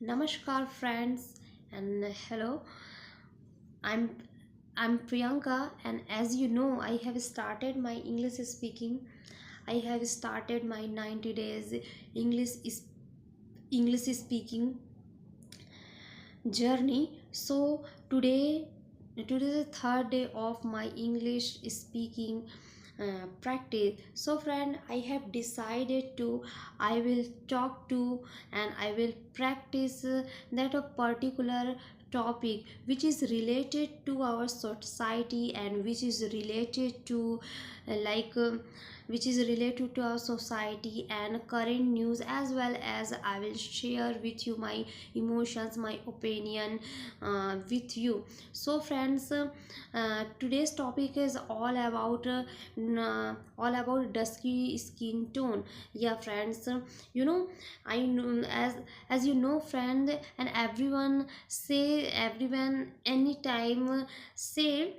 Namaskar friends and hello. I'm I'm Priyanka, and as you know I have started my English speaking. I have started my 90 days English is English speaking journey. So today is the third day of my English speaking practice. So friend, I have decided to I will talk to and I will practice that a particular topic which is related to our society and which is related to uh, like um, which is related to our society and current news, as well as I will share with you my emotions, my opinion with you. So friends, today's topic is all about dusky skin tone. Yeah friends, you know, I know, as you know friend, and everyone anytime say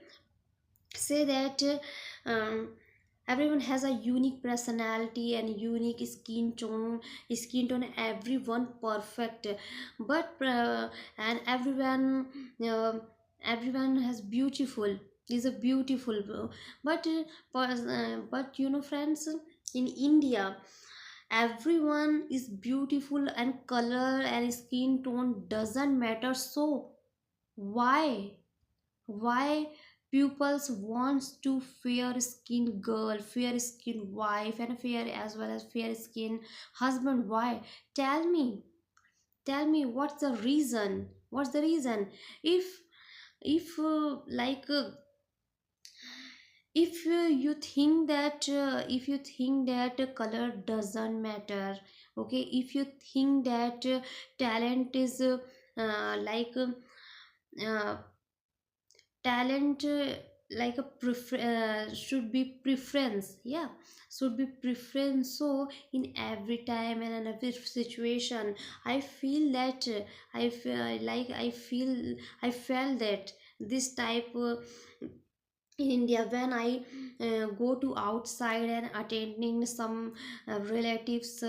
that um, everyone has a unique personality and unique skin tone, everyone perfect, but and uh, everyone has beautiful is a beautiful, but but you know friends, in India everyone is beautiful and color and skin tone doesn't matter. So why pupils wants to fair skin girl, fair skin wife, and fair as well as fair skin husband? Why? Tell me what's the reason? If if uh, like uh, if if you think that color doesn't matter, okay, if you think that talent is like uh, talent like a should be preference, yeah, should be preference. So in every time and in every situation I feel that I felt that this type in India when I go to outside and attending some relatives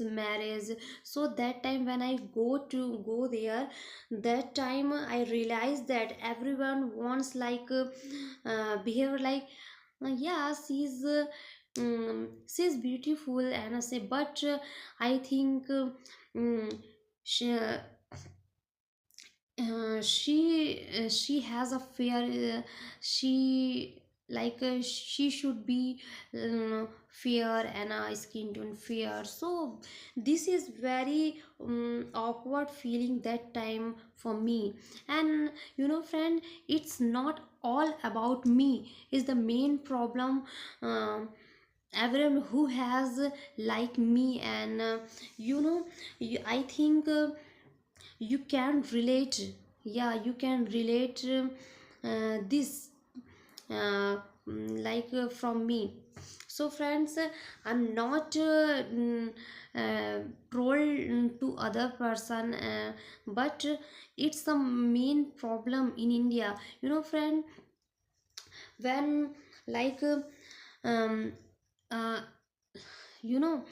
marriage. So that time when I go there, that time I realize that everyone wants behavior like yeah, she's beautiful, and I say, but I think she she has a fair she should be fair and a skin tone fair. So this is very awkward feeling that time for me. And you know friend, it's not all about me is the main problem. Everyone who has like me, and you know, I think you can relate, yeah, you can relate this from me. So friends, I'm not troll to other person, but it's the main problem in India, you know friend. When like um uh, you know,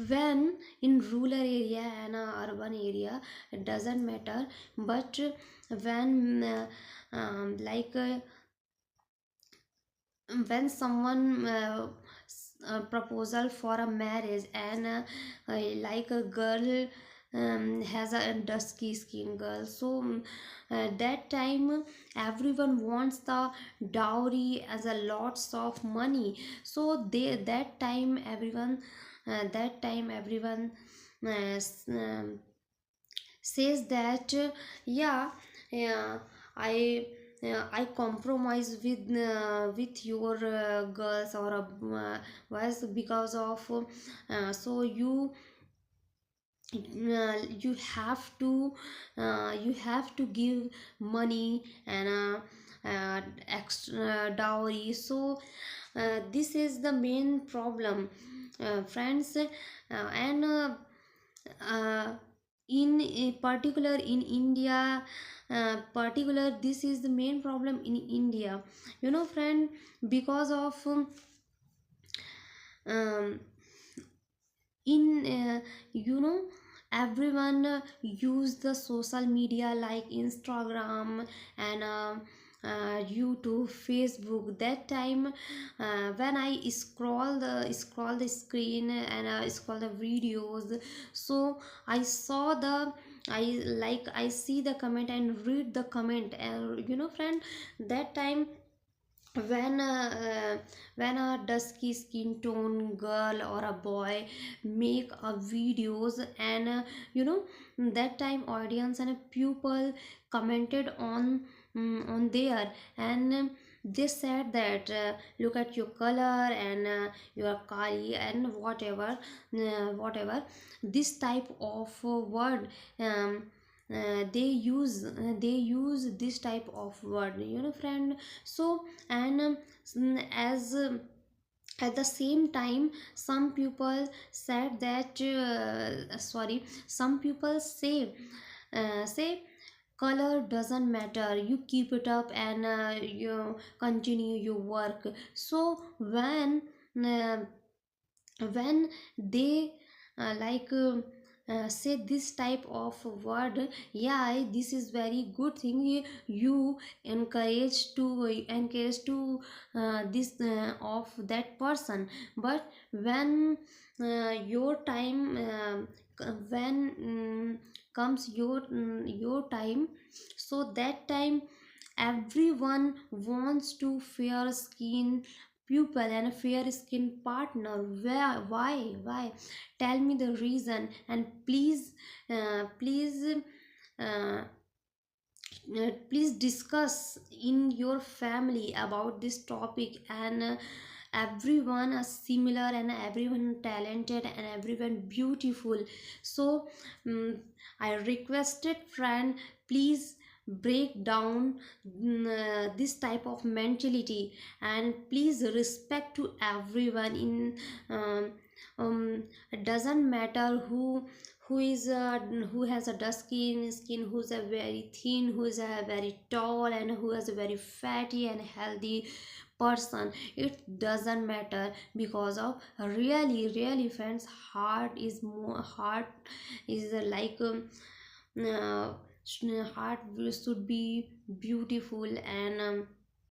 when in rural area and urban area it doesn't matter, but when when someone proposal for a marriage, and like a girl has a dusky skin girl, so that time everyone wants the dowry as a lots of money. So they that time everyone says that yeah, yeah, I I compromise with your girls or was because of so you have to give money and extra dowry. So this is the main problem, friends, and uh, in particular in India, particular this is the main problem in India, you know friend, because of um, in you know everyone use the social media like Instagram and YouTube, Facebook. That time when I scroll the screen and scroll the videos, so I saw the I see the comment and read the comment, and friend, that time when when a dusky skin tone girl or a boy make a videos, and that time audience and a pupil commented on there, and they said that look at your color and your kari and whatever this type of word, they use this type of word, friend. So and as at the same time, some people said that sorry, some people say color doesn't matter, you keep it up and you continue your work. So uh, when they say this type of word, yeah, this is very good thing, you encourage to this of that person. But when your time when comes your time, so that time everyone wants to fair skin pupil and a fair skin partner. Why? Tell me the reason, and please uh, please discuss in your family about this topic, and everyone are similar and everyone talented and everyone beautiful. So I requested friend, please break down this type of mentality, and please respect to everyone in um, it doesn't matter who is who has a dusky skin, who's a very thin, who's a very tall, and who is a very fatty and healthy person. It doesn't matter, because of really friends, heart is uh, heart should be beautiful, and